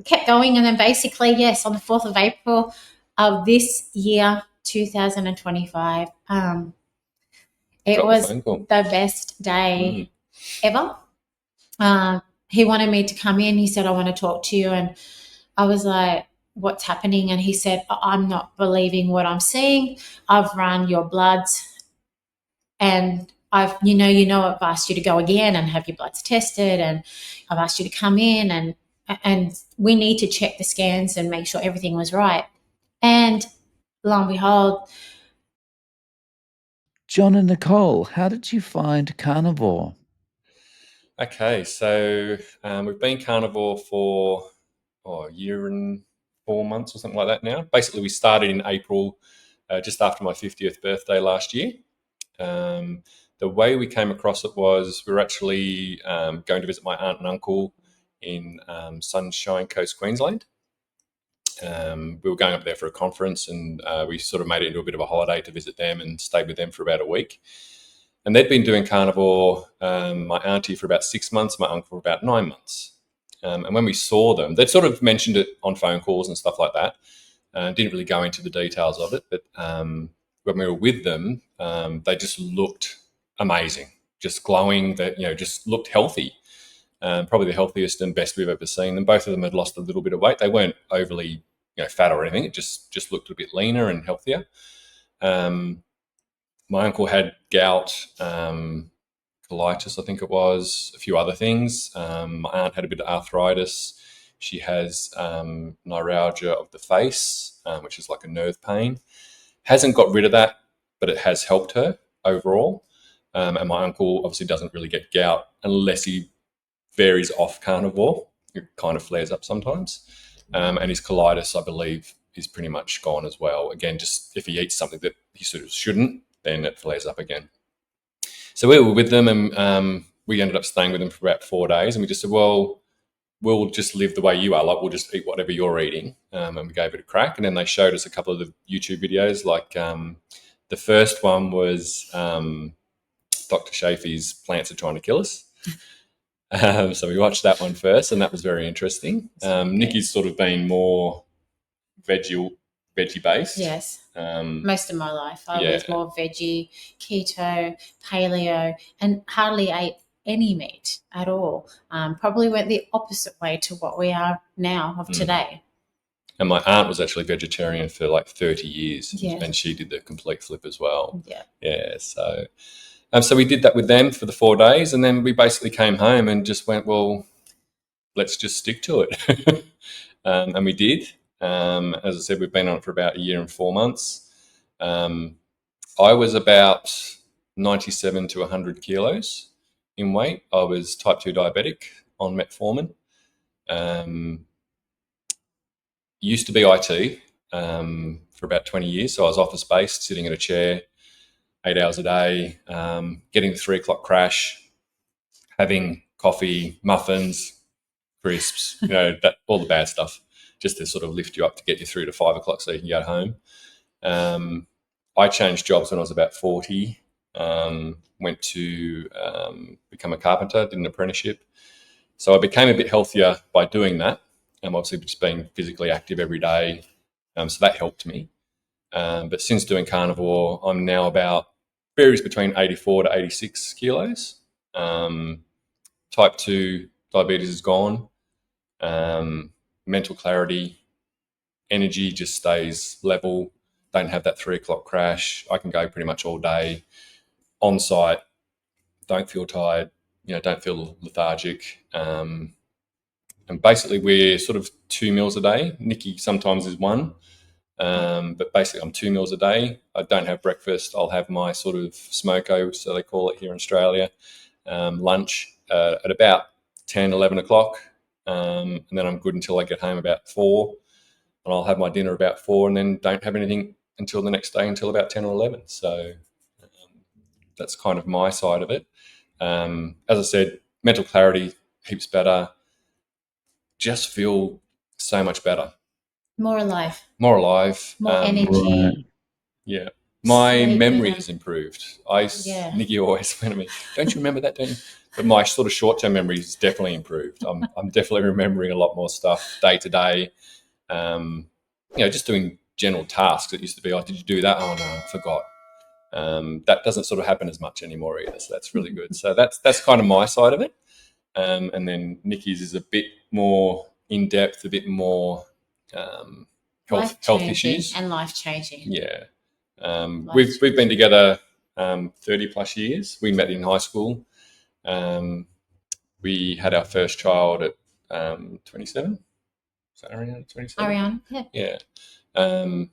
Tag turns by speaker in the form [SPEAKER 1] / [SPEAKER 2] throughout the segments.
[SPEAKER 1] kept going. And then basically, yes, on the 4th of April of this year, 2025, it was the best day ever. He wanted me to come in. He said, I want to talk to you. And I was like, what's happening? And he said, I'm not believing what I'm seeing. I've run your bloods and I've asked you to go again and have your bloods tested, and I've asked you to come in and we need to check the scans and make sure everything was right. And lo and behold.
[SPEAKER 2] Jon and Nicole, how did you find Carnivore?
[SPEAKER 3] Okay, so we've been Carnivore for a year and 4 months or something like that now. Basically, we started in April, just after my 50th birthday last year. The way we came across it was we were actually going to visit my aunt and uncle in Sunshine Coast, Queensland. We were going up there for a conference, and we sort of made it into a bit of a holiday to visit them and stayed with them for about a week. And they'd been doing Carnivore, my auntie for about 6 months, my uncle for about 9 months. And when we saw them, they'd sort of mentioned it on phone calls and stuff like that. Didn't really go into the details of it, but when we were with them, they just looked amazing, just glowing, that just looked healthy. Probably the healthiest and best we've ever seen them. Both of them had lost a little bit of weight. They weren't overly fat or anything. It just looked a bit leaner and healthier. My uncle had gout, colitis, I think it was, a few other things. My aunt had a bit of arthritis. She has neuralgia of the face, which is like a nerve pain. Hasn't got rid of that, but it has helped her overall. And my uncle obviously doesn't really get gout unless he varies off Carnivore. It kind of flares up sometimes. And his colitis, I believe, is pretty much gone as well. Again, just if he eats something that he sort of shouldn't, then it flares up again. So we were with them, and we ended up staying with them for about 4 days. And we just said, well, we'll just live the way you are. Like, we'll just eat whatever you're eating. And we gave it a crack. And then they showed us a couple of the YouTube videos. Like the first one was Dr. Shafee's Plants Are Trying to Kill Us. So we watched that one first, and that was very interesting. Nikki's sort of been more veggie based.
[SPEAKER 1] Yes. Most of my life I was more veggie, keto, paleo, and hardly ate any meat at all. Probably went the opposite way to what we are now of today.
[SPEAKER 3] And my aunt was actually vegetarian for like 30 years, and she did the complete flip as well. Yeah. So we did that with them for the 4 days, and then we basically came home and just went, well, let's just stick to it. And we did. As I said, we've been on it for about a year and 4 months. I was about 97 to 100 kilos in weight. I was type 2 diabetic on metformin. Used to be IT for about 20 years. So I was office-based, sitting in a chair 8 hours a day, getting the 3 o'clock crash, having coffee, muffins, crisps, all the bad stuff, just to sort of lift you up to get you through to 5 o'clock so you can go home. I changed jobs when I was about 40, went to become a carpenter, did an apprenticeship. So I became a bit healthier by doing that. Obviously just being physically active every day. So that helped me. But since doing Carnivore, I'm now varies between 84 to 86 kilos. Type 2 diabetes is gone. Mental clarity, energy just stays level. Don't have that 3 o'clock crash. I can go pretty much all day on site. Don't feel tired. Don't feel lethargic. And basically we're sort of 2 meals a day. Nikki sometimes is 1. But basically I'm 2 meals a day. I don't have breakfast. I'll have my sort of smoko, so they call it here in Australia, lunch at about 10, 11 o'clock. And then I'm good until I get home about 4. And I'll have my dinner about 4, and then don't have anything until the next day until about 10 or 11. So that's kind of my side of it. As I said, mental clarity, heaps better. Just feel so much better.
[SPEAKER 1] More alive.
[SPEAKER 3] More
[SPEAKER 1] energy.
[SPEAKER 3] Yeah. My memory has improved.
[SPEAKER 1] Yeah.
[SPEAKER 3] Nikki always went at me, don't you remember that, don't you? But my sort of short-term memory has definitely improved. I'm definitely remembering a lot more stuff day to day. Just doing general tasks. It used to be, oh, did you do that? Oh, no, I forgot. That doesn't sort of happen as much anymore either. So that's really good. So that's kind of my side of it. And then Nikki's is a bit more in-depth, a bit more health issues.
[SPEAKER 1] And life-changing.
[SPEAKER 3] Yeah. We've been together 30 plus years. We met in high school. We had our first child at 27. Is that Ariane? 27?
[SPEAKER 1] Ariane, yeah.
[SPEAKER 3] Yeah.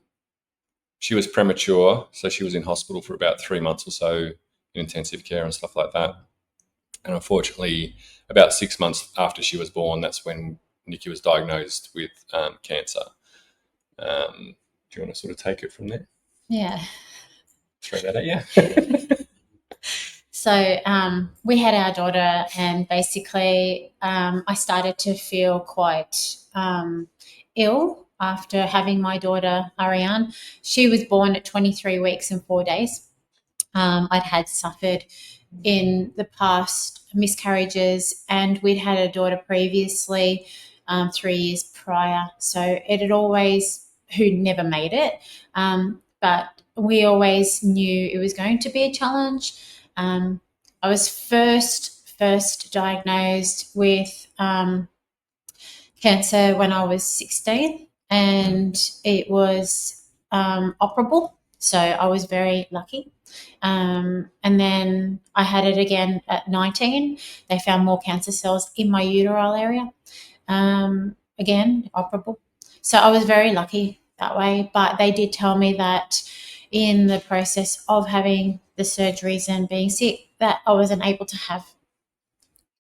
[SPEAKER 3] She was premature, so she was in hospital for about 3 months or so in intensive care and stuff like that. And unfortunately, about 6 months after she was born, that's when Nikki was diagnosed with cancer. Do you want to sort of take it from there?
[SPEAKER 1] Yeah.
[SPEAKER 3] Throw that at you.
[SPEAKER 1] So we had our daughter, and basically I started to feel quite ill after having my daughter, Ariane. She was born at 23 weeks and 4 days. I'd had suffered in the past miscarriages, and we'd had a daughter previously 3 years prior. So it had always, who never made it, but we always knew it was going to be a challenge. I was first diagnosed with cancer when I was 16, and it was operable. So I was very lucky. And then I had it again at 19. They found more cancer cells in my uterine area. Again, operable. So I was very lucky that way. But they did tell me that in the process of having the surgeries and being sick, that I wasn't able to have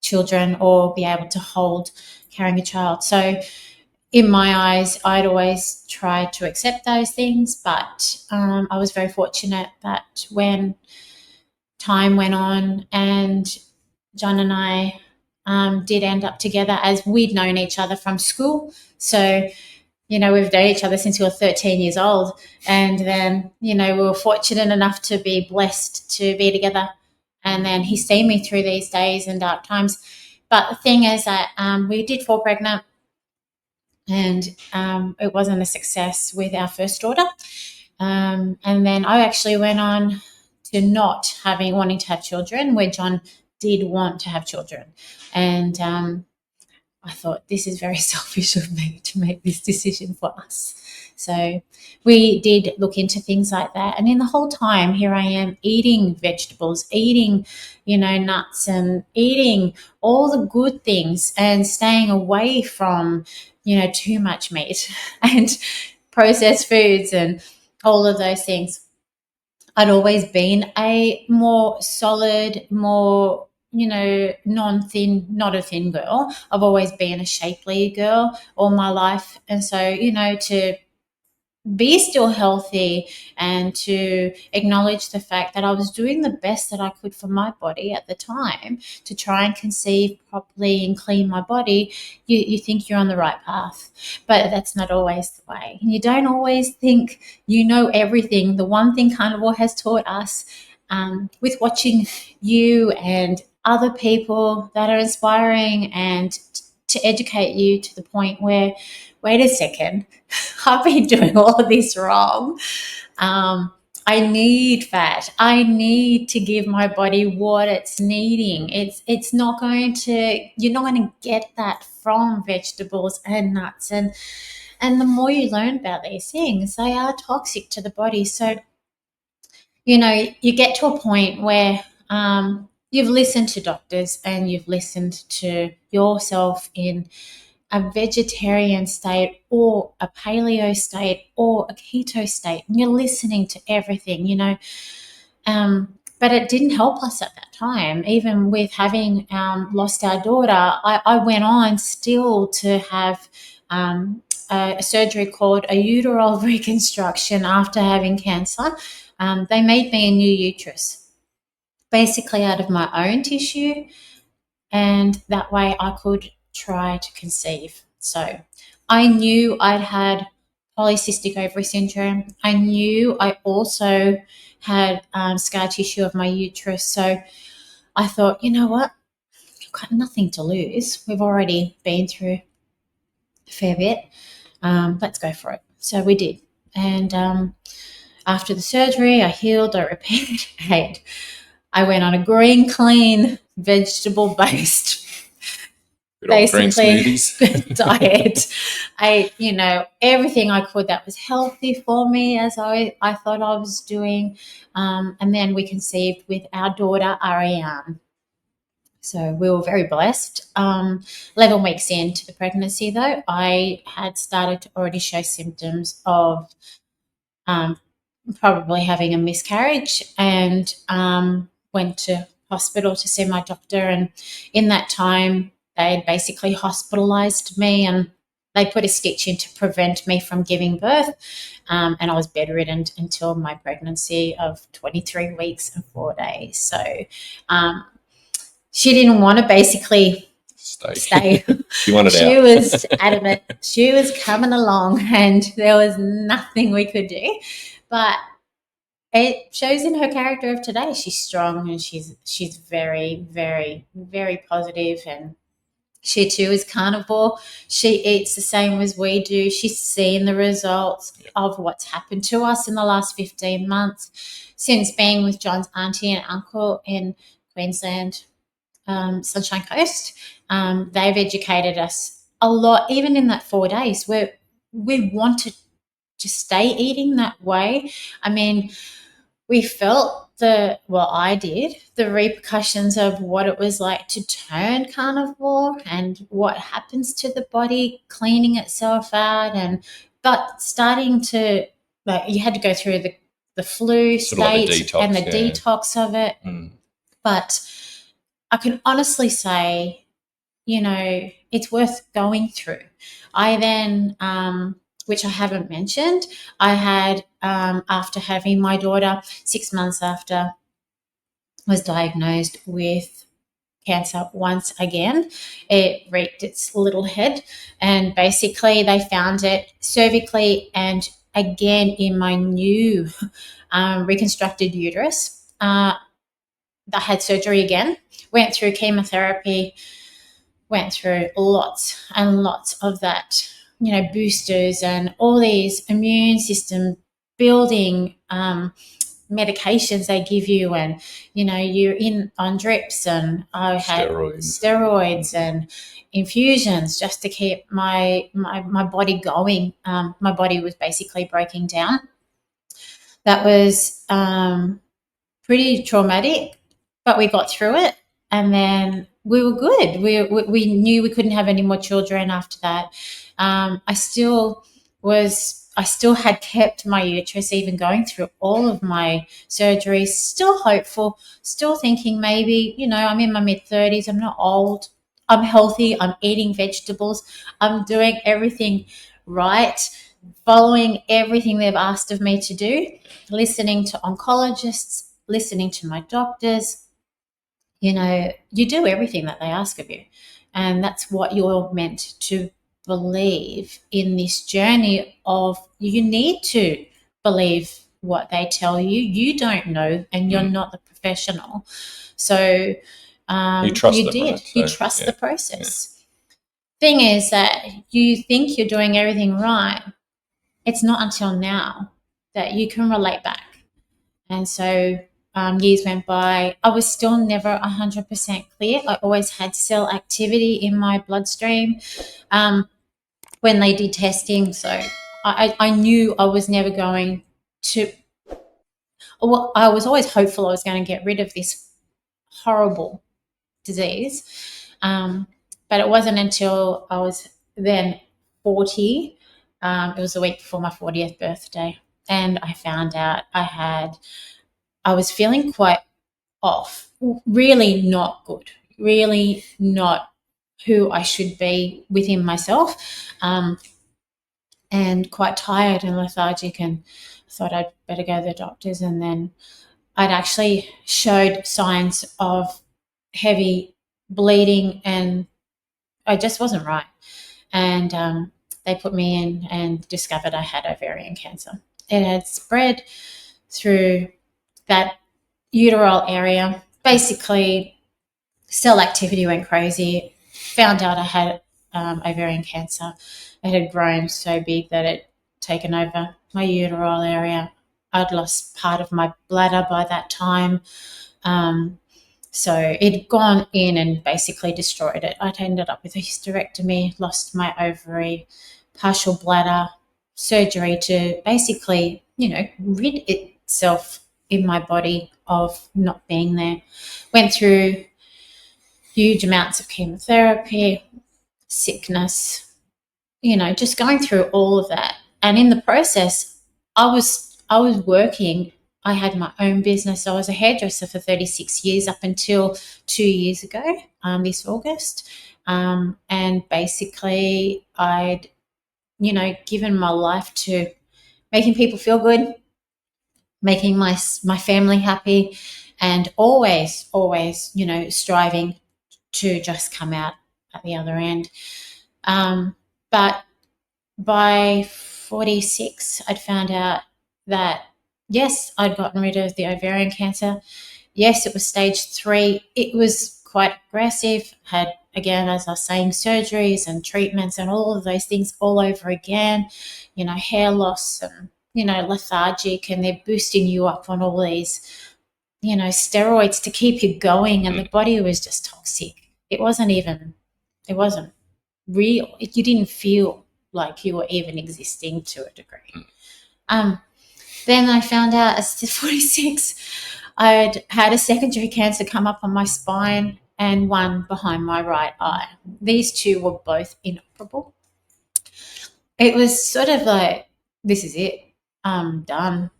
[SPEAKER 1] children or be able to hold carrying a child. So in my eyes, I'd always tried to accept those things, but I was very fortunate that when time went on and Jon and I did end up together, as we'd known each other from school. So, we've known each other since we were 13 years old. And then, we were fortunate enough to be blessed to be together. And then he's seen me through these days and dark times. But the thing is that we did fall pregnant, and it wasn't a success with our first daughter. And then I actually went on to not wanting to have children, where Jon did want to have children. And I thought, this is very selfish of me to make this decision for us. So we did look into things like that. And in the whole time, here I am eating vegetables, eating, nuts, and eating all the good things, and staying away from, too much meat and processed foods and all of those things. I'd always been a more solid, more, non-thin, not a thin girl. I've always been a shapely girl all my life. And so, to be still healthy and to acknowledge the fact that I was doing the best that I could for my body at the time to try and conceive properly and clean my body, you think you're on the right path. But that's not always the way. You don't always think you know everything. The one thing Carnivore has taught us with watching you and other people that are inspiring and to educate you to the point where, wait a second, I've been doing all of this wrong. I need fat. I need to give my body what it's needing. It's not going to, you're not going to get that from vegetables and nuts. And the more you learn about these things, they are toxic to the body. So, you get to a point where you've listened to doctors and you've listened to yourself in a vegetarian state or a paleo state or a keto state, and you're listening to everything, but it didn't help us at that time. Even with having lost our daughter, I went on still to have a surgery called a uterine reconstruction after having cancer. They made me a new uterus, basically out of my own tissue, and that way I could try to conceive. So I knew I'd had polycystic ovary syndrome. I knew I also had scar tissue of my uterus. So I thought, you know what? I've got nothing to lose. We've already been through a fair bit. Let's go for it. So we did. And after the surgery, I healed, I repaired, and I went on a green, clean, vegetable-based basically diet. I ate, everything I could that was healthy for me, as I thought I was doing. And then we conceived with our daughter, Ariane. So we were very blessed. 11 weeks into the pregnancy, though, I had started to already show symptoms of probably having a miscarriage, and went to hospital to see my doctor. And in that time, they basically hospitalized me, and they put a stitch in to prevent me from giving birth. And I was bedridden until my pregnancy of 23 weeks and 4 days. So she didn't want to basically stay.
[SPEAKER 3] She wanted
[SPEAKER 1] she
[SPEAKER 3] out.
[SPEAKER 1] was adamant. She was coming along, and there was nothing we could do. But it shows in her character of today. She's strong, and she's very, very, very positive. And she too is carnivore. She eats the same as we do. She's seen the results of what's happened to us in the last 15 months since being with John's auntie and uncle in Queensland, Sunshine Coast. They've educated us a lot, even in that 4 days where we wanted to stay eating that way. I mean, we felt I did, the repercussions of what it was like to turn carnivore and what happens to the body cleaning itself out. But starting to, you had to go through the flu sort state like detox, and the detox of it. But I can honestly say, it's worth going through. I then, which I haven't mentioned, I had, after having my daughter, 6 months after, was diagnosed with cancer once again. It reached its little head, and basically they found it cervically and again in my new reconstructed uterus. I had surgery again, went through chemotherapy, went through lots and lots of that, boosters and all these immune system building medications they give you, and you're in on drips, and I had steroids and infusions just to keep my body going. My body was basically breaking down. That was pretty traumatic, but we got through it, and then we were good. We knew we couldn't have any more children after that. I still had kept my uterus, even going through all of my surgeries, still hopeful, still thinking maybe, I'm in my mid-30s, I'm not old, I'm healthy, I'm eating vegetables, I'm doing everything right, following everything they've asked of me to do, listening to oncologists, listening to my doctors. You do everything that they ask of you. And that's what you're meant to believe in this journey of, you need to believe what they tell you. You don't know, and you're not the professional. So
[SPEAKER 3] you trust them, right?
[SPEAKER 1] You trust the process. Thing is that you think you're doing everything right. It's not until now that you can relate back. And so years went by. I was still never 100% clear. I always had cell activity in my bloodstream when they did testing. So I knew I was never going to – I was always hopeful I was going to get rid of this horrible disease. But it wasn't until I was then 40. It was the week before my 40th birthday, and I found out I was feeling quite off, really not good, really not who I should be within myself, and quite tired and lethargic, and I thought I'd better go to the doctors. And then I'd actually showed signs of heavy bleeding, and I just wasn't right. And they put me in and discovered I had ovarian cancer. It had spread through that uterine area. Basically, cell activity went crazy. Found out I had ovarian cancer. It had grown so big that it taken over my uterine area. I'd lost part of my bladder by that time. So it'd gone in and basically destroyed it. I'd ended up with a hysterectomy, lost my ovary, partial bladder, surgery to basically, rid itself in my body of not being there. Went through huge amounts of chemotherapy, sickness, just going through all of that. And in the process, I was working. I had my own business. I was a hairdresser for 36 years up until 2 years ago, this August. And basically I'd, given my life to making people feel good, making my family happy, and always, striving to just come out at the other end. But by 46, I'd found out that, yes, I'd gotten rid of the ovarian cancer. Yes, it was stage 3. It was quite aggressive. Had, again, as I was saying, surgeries and treatments and all of those things all over again, hair loss and, lethargic, and they're boosting you up on all these, steroids to keep you going, and the body was just toxic. It wasn't real. You didn't feel like you were even existing to a degree. Then I found out at 46, I'd had a secondary cancer come up on my spine and one behind my right eye. These two were both inoperable. It was sort of like, this is it. I'm done.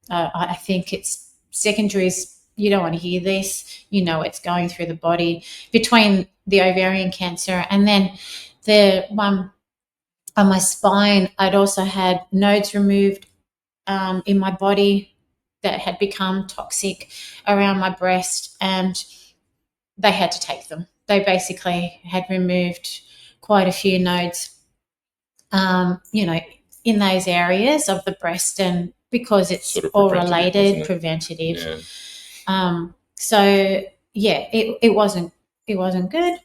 [SPEAKER 1] I think it's secondaries. You don't want to hear this. It's going through the body. Between the ovarian cancer and then the one on my spine, I'd also had nodes removed in my body that had become toxic around my breast, and they had to take them. They basically had removed quite a few nodes, in those areas of the breast, and because it's sort of all related, preventative. Yeah. So yeah, it wasn't good.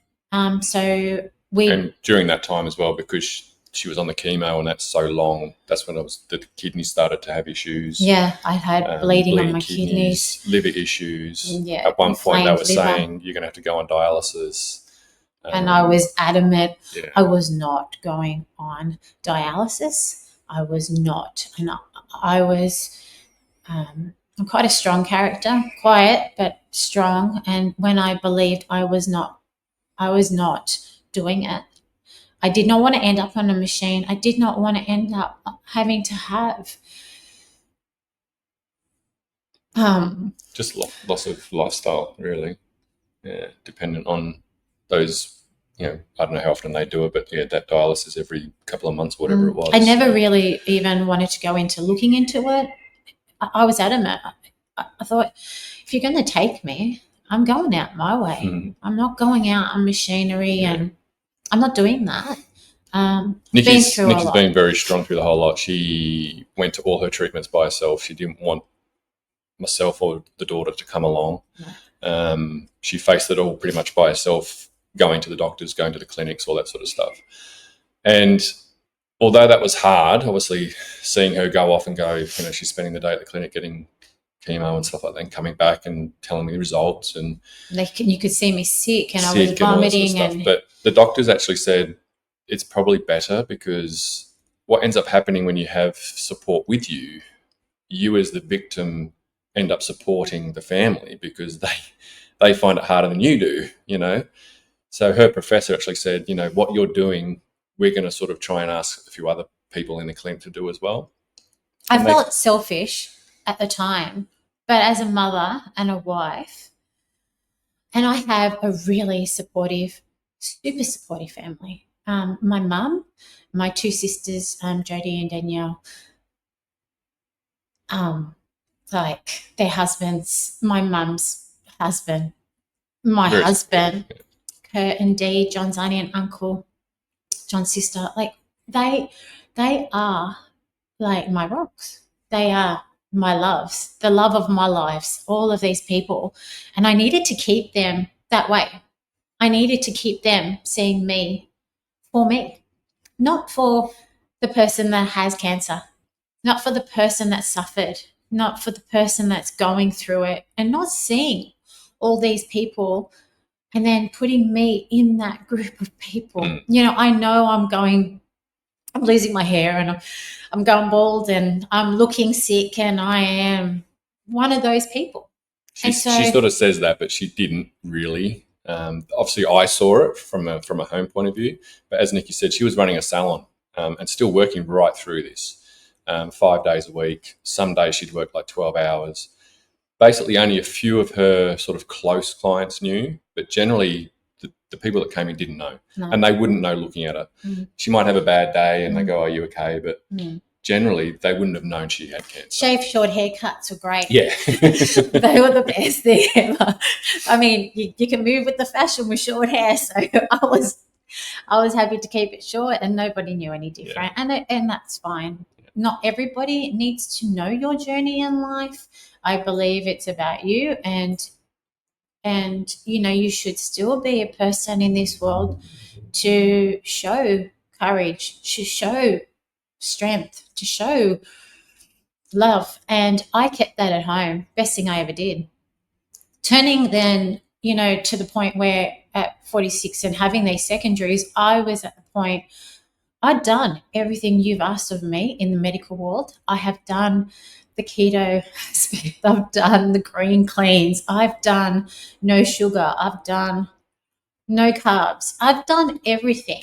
[SPEAKER 1] So
[SPEAKER 3] and during that time as well, because she was on the chemo and that's so long, that's when the kidneys started to have issues.
[SPEAKER 1] Yeah, I had bleeding on my kidneys,
[SPEAKER 3] liver issues.
[SPEAKER 1] Yeah,
[SPEAKER 3] at one point they were saying you're going to have to go on dialysis.
[SPEAKER 1] And I was adamant I was not going on dialysis. I was not. And I was I'm quite a strong character, quiet but strong. And when I believed I was not doing it, I did not want to end up on a machine. I did not want to end up having to have
[SPEAKER 3] just loss of lifestyle, really. Yeah, dependent on those. I don't know how often they do it, but that dialysis every couple of months, whatever it was.
[SPEAKER 1] I never really even wanted to go into looking into it. I was adamant. I thought, if you're going to take me, I'm going out my way. I'm not going out on machinery, and I'm not doing that.
[SPEAKER 3] Nikki's been very strong through the whole lot. She went to all her treatments by herself. She didn't want myself or the daughter to come along. No. She faced it all pretty much by herself, going to the doctors, going to the clinics, all that sort of stuff. And although that was hard, obviously seeing her go off and go, she's spending the day at the clinic getting chemo and stuff like that, and coming back and telling me the results, and
[SPEAKER 1] you could see me sick and I was vomiting,
[SPEAKER 3] but the doctors actually said it's probably better, because what ends up happening when you have support with you as the victim end up supporting the family, because they find it harder than you do, So her professor actually said, what you're doing, we're going to sort of try and ask a few other people in the clinic to do as well.
[SPEAKER 1] I felt selfish at the time, but as a mother and a wife, and I have a really supportive, super supportive family. My mum, my two sisters, Jodie and Danielle, like their husbands, my mum's husband, my husband, Kurt and Dee, John's auntie and uncle, John's sister, like they are like my rocks. They are my loves, the love of my lives, all of these people. And I needed to keep them that way. I needed to keep them seeing me for me, not for the person that has cancer, not for the person that suffered, not for the person that's going through it, and not seeing all these people and then putting me in that group of people. I know I'm losing my hair and I'm going bald and I'm looking sick and I am one of those people.
[SPEAKER 3] She sort of says that, but she didn't really. Obviously, I saw it from a home point of view. But as Nikki said, she was running a salon and still working right through this, 5 days a week. Some days she'd work like 12 hours. Basically, only a few of her sort of close clients knew, but generally the people that came in didn't know. No. And they wouldn't know looking at her. She might have a bad day and they go, "Are you okay?" But generally, they wouldn't have known she had cancer.
[SPEAKER 1] Shave short haircuts were great.
[SPEAKER 3] Yeah.
[SPEAKER 1] They were the best thing ever. I mean, you can move with the fashion with short hair, so I was happy to keep it short and nobody knew any different. Yeah. And that's fine. Not everybody needs to know your journey in life. I believe it's about you and you should still be a person in this world to show courage, to show strength, to show love. And I kept that at home. Best thing I ever did. Turning then, to the point where at 46 and having these secondaries, I was at the point I'd done everything you've asked of me in the medical world. I have done the keto aspect. I've done the green cleans. I've done no sugar. I've done no carbs. I've done everything.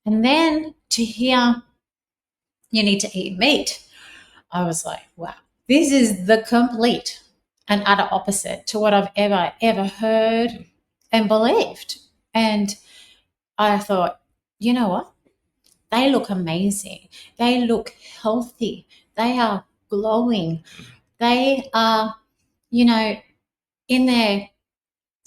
[SPEAKER 1] And then to hear you need to eat meat, I was like, wow, this is the complete and utter opposite to what I've ever heard and believed. And I thought, you know what? They look amazing. They look healthy. They are glowing. They are, in their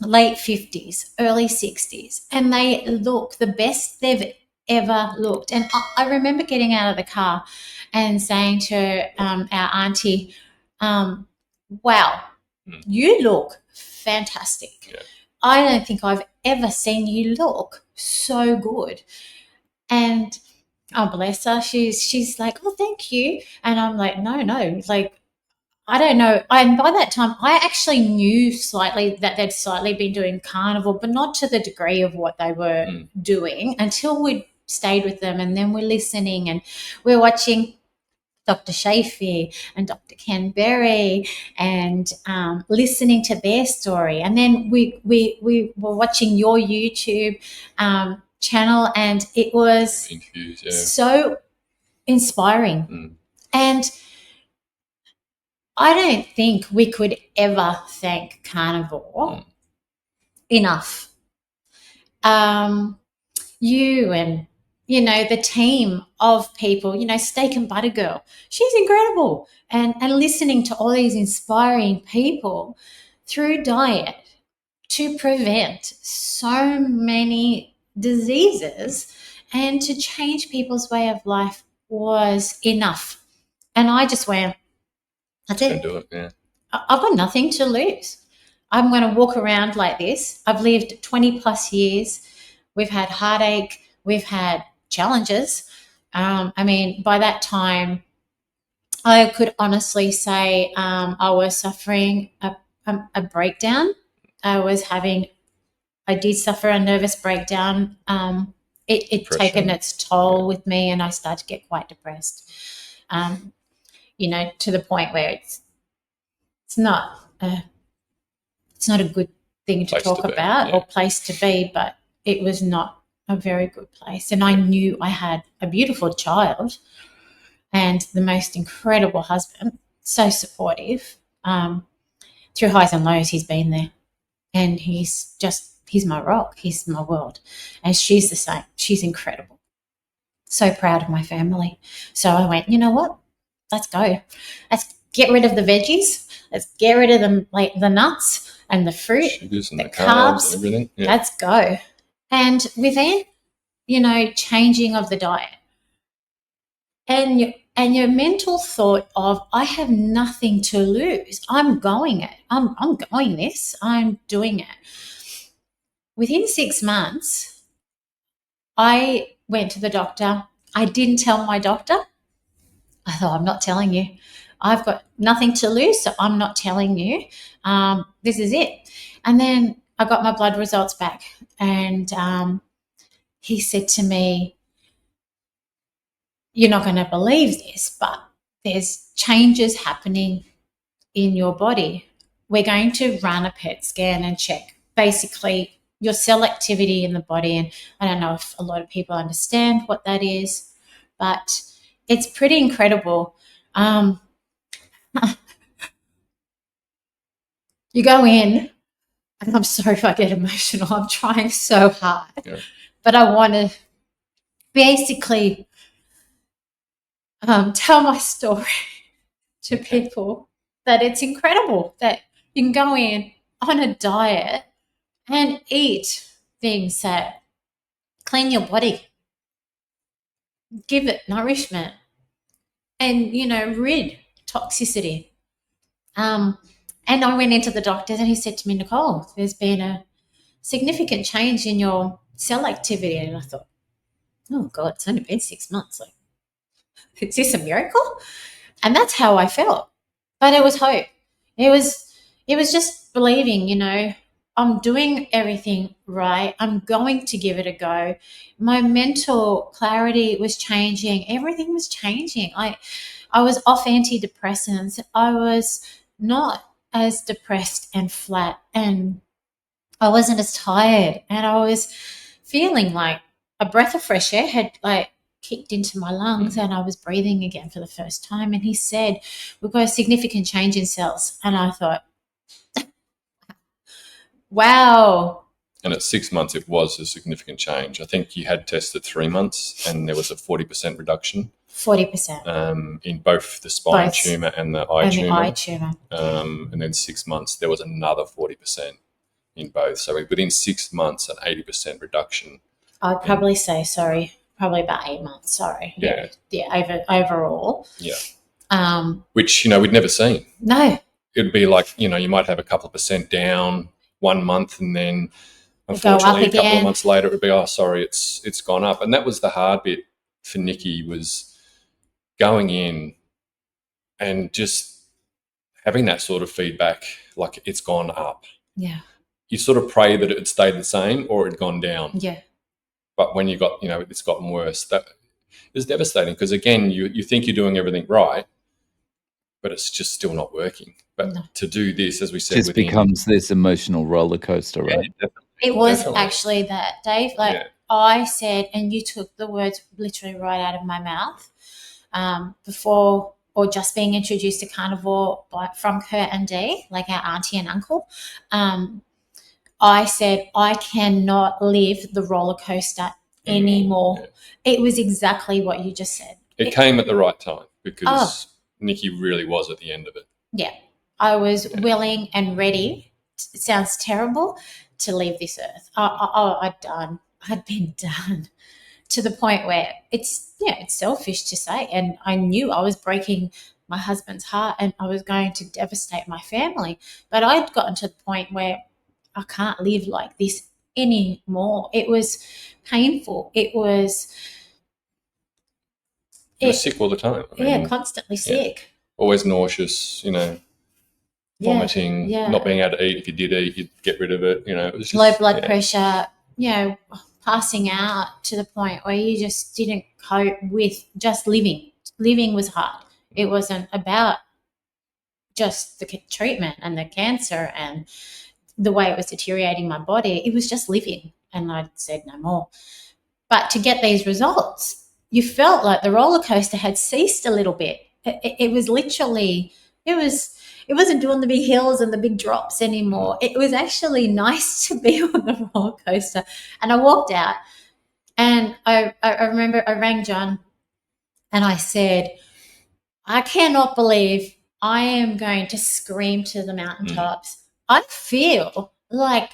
[SPEAKER 1] late 50s, early 60s, and they look the best they've ever looked. And I remember getting out of the car and saying to our auntie, wow, you look fantastic. Yeah. I don't think I've ever seen you look so good. And oh, bless her, she's like, oh, thank you. And I'm like, no, like, I don't know. And by that time, I actually knew slightly that they'd slightly been doing carnivore, but not to the degree of what they were doing until we stayed with them. And then we're listening and we're watching Dr. Shafee and Dr. Ken Berry and listening to their story. And then we were watching your YouTube channel, and it was so inspiring. And I don't think we could ever thank Carnivore enough. You and, the team of people, Steak and Butter Girl, she's incredible. And listening to all these inspiring people through diet to prevent so many diseases and to change people's way of life was enough. And I just went, that's it.
[SPEAKER 3] Do it, yeah.
[SPEAKER 1] I've got nothing to lose. I'm going to walk around like this. I've lived 20 plus years. We've had heartache. We've had challenges. By that time, I could honestly say I was suffering a breakdown. I did suffer a nervous breakdown. It taken its toll with me, and I started to get quite depressed. To the point where it's not a good thing to talk about or place to be, but it was not a very good place. And I knew I had a beautiful child and the most incredible husband, so supportive. Through highs and lows, he's been there, and he's my rock. He's my world. And she's the same. She's incredible. So proud of my family. So I went, you know what? Let's go. Let's get rid of the veggies. Let's get rid of the nuts and the fruit,
[SPEAKER 3] sugars and
[SPEAKER 1] the carbs,
[SPEAKER 3] and everything. Yeah.
[SPEAKER 1] Let's go. And within, changing of the diet, and your mental thought of, I have nothing to lose. I'm going it. I'm going this. I'm doing it. Within 6 months, I went to the doctor. I didn't tell my doctor. I thought, I'm not telling you. I've got nothing to lose, so I'm not telling you. This is it. And then I got my blood results back, and he said to me, you're not going to believe this, but there's changes happening in your body. We're going to run a PET scan and check basically your cell activity in the body. And I don't know if a lot of people understand what that is, but it's pretty incredible. You go in, and I'm sorry if I get emotional. I'm trying so hard, but I want to basically tell my story to people, that it's incredible that you can go in on a diet and eat things that clean your body, give it nourishment, and, rid toxicity. And I went into the doctors, and he said to me, Nicole, there's been a significant change in your cell activity. And I thought, oh God, it's only been 6 months. Like, is this a miracle? And that's how I felt. But it was hope. It was just believing, I'm doing everything right. I'm going to give it a go. My mental clarity was changing. Everything was changing. I was off antidepressants. I was not as depressed and flat, and I wasn't as tired, and I was feeling like a breath of fresh air had kicked into my lungs, and I was breathing again for the first time. And he said, we've got a significant change in cells. And I thought, wow.
[SPEAKER 3] And at 6 months, it was a significant change. I think you had tested 3 months, and there was a 40% reduction.
[SPEAKER 1] 40%.
[SPEAKER 3] In both the spine tumour and the eye
[SPEAKER 1] tumour.
[SPEAKER 3] And then 6 months, there was another 40% in both. So within 6 months, an 80% reduction.
[SPEAKER 1] I'd probably say, probably about 8 months, sorry.
[SPEAKER 3] Yeah.
[SPEAKER 1] Yeah, overall.
[SPEAKER 3] Yeah. Which, we'd never seen.
[SPEAKER 1] No.
[SPEAKER 3] It'd be like, you might have a couple of percent down 1 month, and then unfortunately a couple of months later it would be, oh, sorry, it's gone up. And that was the hard bit for Nikki, was going in and just having that sort of feedback, like it's gone up.
[SPEAKER 1] Yeah.
[SPEAKER 3] You sort of pray that it had stayed the same or it had gone down.
[SPEAKER 1] Yeah.
[SPEAKER 3] But when you got, it's gotten worse, that is devastating, because again, you think you're doing everything right, but it's just still not working. But to do this, as we said,
[SPEAKER 2] it becomes this emotional roller coaster, right?
[SPEAKER 3] Yeah,
[SPEAKER 1] it was actually that, Dave. I said, and you took the words literally right out of my mouth, before, or just being introduced to Carnivore from Kurt and Dee, like our auntie and uncle. I said, I cannot live the roller coaster anymore. Yeah. It was exactly what you just said.
[SPEAKER 3] It came at the right time, because Nikki really was at the end of it.
[SPEAKER 1] Yeah. I was willing and ready. It sounds terrible, to leave this earth. I'd been done, to the point where it's selfish to say. And I knew I was breaking my husband's heart, and I was going to devastate my family. But I'd gotten to the point where I can't live like this anymore. It was painful. It was...
[SPEAKER 3] You were sick all the time.
[SPEAKER 1] Constantly sick.
[SPEAKER 3] Always nauseous, vomiting, not being able to eat. If you did eat, you'd get rid of it. It was just,
[SPEAKER 1] low blood pressure, passing out, to the point where you just didn't cope with just living. Living was hard. It wasn't about just the treatment and the cancer and the way it was deteriorating my body. It was just living. And I said no more. But to get these results, you felt like the roller coaster had ceased a little bit. It was literally, it wasn't doing the big hills and the big drops anymore. It was actually nice to be on the roller coaster. And I walked out, and I remember I rang Jon, and I said, I cannot believe I am going to scream to the mountaintops. I feel like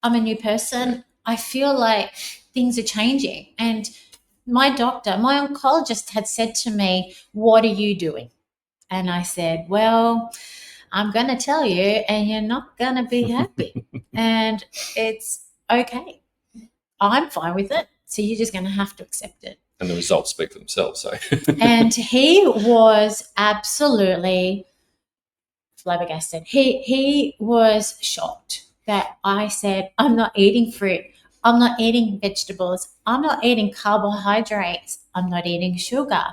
[SPEAKER 1] I'm a new person. I feel like things are changing. And my doctor, my oncologist had said to me, "What are you doing?" And I said, "Well, I'm going to tell you, and you're not going to be happy. And it's okay. I'm fine with it. So you're just going to have to accept it."
[SPEAKER 3] And the results speak for themselves. So,
[SPEAKER 1] and he was absolutely flabbergasted. He was shocked that I said, "I'm not eating fruit. I'm not eating vegetables. I'm not eating carbohydrates. I'm not eating sugar.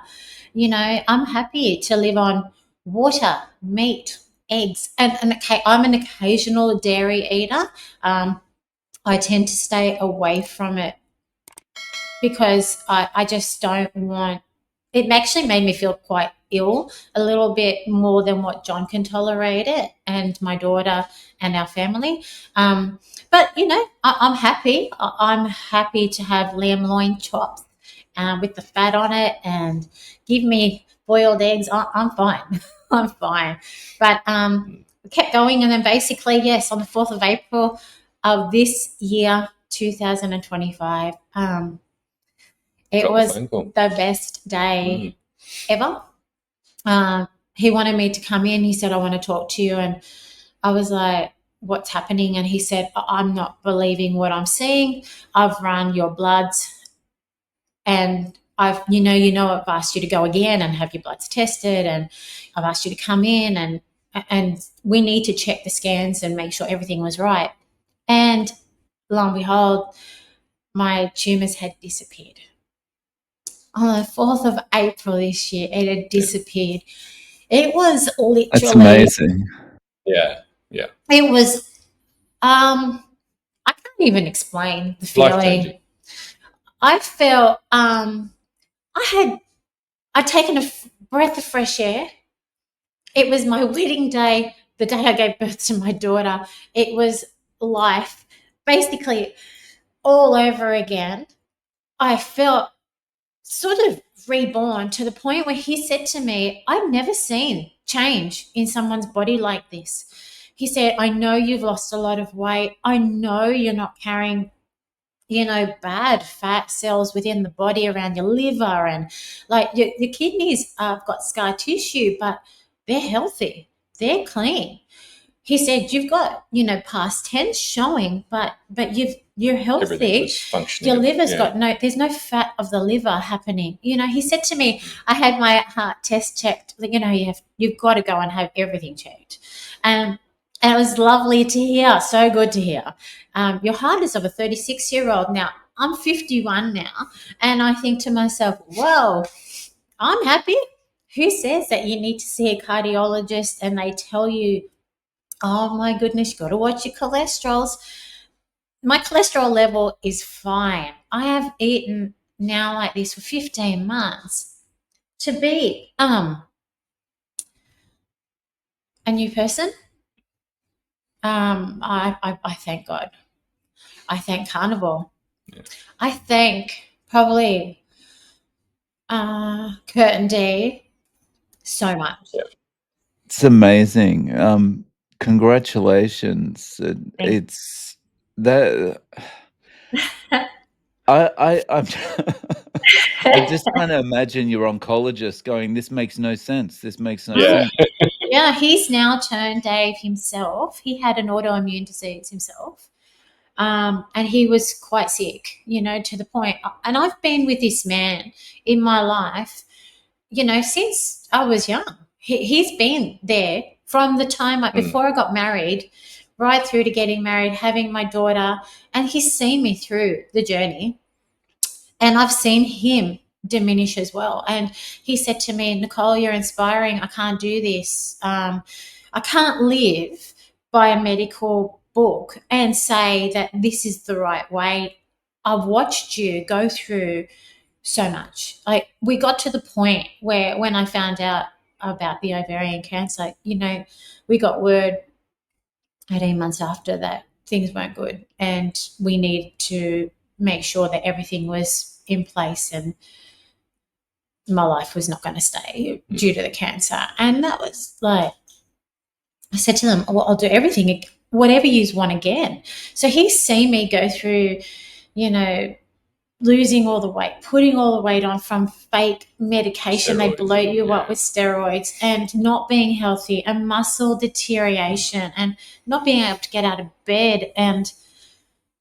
[SPEAKER 1] I'm happy to live on water, meat, eggs." And okay, I'm an occasional dairy eater. I tend to stay away from it because I just don't want. It actually made me feel quite ill, a little bit more than what John can tolerate it, and my daughter and our family. But I'm happy. I'm happy to have lamb loin chops with the fat on it, and give me boiled eggs. I'm fine. I'm fine. But we kept going, and then basically, yes, on the 4th of April of this year, 2025. It was the best day ever. He wanted me to come in. He said, "I want to talk to you." And I was like, "What's happening?" And he said, "I'm not believing what I'm seeing. I've run your bloods, and I've asked you to go again and have your bloods tested, and I've asked you to come in, and we need to check the scans and make sure everything was right." And lo and behold, my tumors had disappeared. On the 4th of April this year, it had disappeared. It was literally...
[SPEAKER 2] That's amazing.
[SPEAKER 3] Yeah.
[SPEAKER 1] It was, I can't even explain the feeling.
[SPEAKER 3] Life-changing.
[SPEAKER 1] I felt, I'd taken a breath of fresh air. It was my wedding day, the day I gave birth to my daughter. It was life, basically all over again. I felt sort of reborn, to the point where he said to me, "I've never seen change in someone's body like this." He said, "I know you've lost a lot of weight. I know you're not carrying, bad fat cells within the body around your liver, and like your kidneys have got scar tissue, but they're healthy. They're clean." He said, "You've got, past tense showing, but you're healthy.
[SPEAKER 3] Everything was functioning.
[SPEAKER 1] Your liver's got there's no fat of the liver happening." He said to me, I had my heart test checked. You've got to go and have everything checked. And it was lovely to hear, so good to hear. Your heart is of a 36-year-old. Now, I'm 51 now, and I think to myself, well, I'm happy. Who says that you need to see a cardiologist and they tell you, "Oh my goodness, you got to watch your cholesterols"? My cholesterol level is fine. I have eaten now like this for 15 months. To be a new person, I thank God. I thank Carnivore.
[SPEAKER 3] Yeah.
[SPEAKER 1] I thank probably Kurt and Dee so much.
[SPEAKER 3] Yeah.
[SPEAKER 2] It's amazing. Congratulations. It's that I'm I'm just trying to imagine your oncologist going, "This makes no sense. This makes no sense."
[SPEAKER 1] Yeah, he's now turned Dave himself. He had an autoimmune disease himself. And he was quite sick, to the point. And I've been with this man in my life, since I was young. He's been there from the time before I got married, right through to getting married, having my daughter, and he's seen me through the journey. And I've seen him diminish as well. And he said to me, "Nicole, you're inspiring. I can't do this. I can't live by a medical book and say that this is the right way. I've watched you go through so much." Like, we got to the point where when I found out about the ovarian cancer, we got word 18 months after that things weren't good, and we needed to make sure that everything was in place, and my life was not going to stay due to the cancer. And that was like, I said to them, "Well, I'll do everything, whatever you want again." So he's seen me go through, losing all the weight, putting all the weight on from fake medication. They
[SPEAKER 3] Steroids,
[SPEAKER 1] bloat you up with steroids, and not being healthy, and muscle deterioration, and not being able to get out of bed, and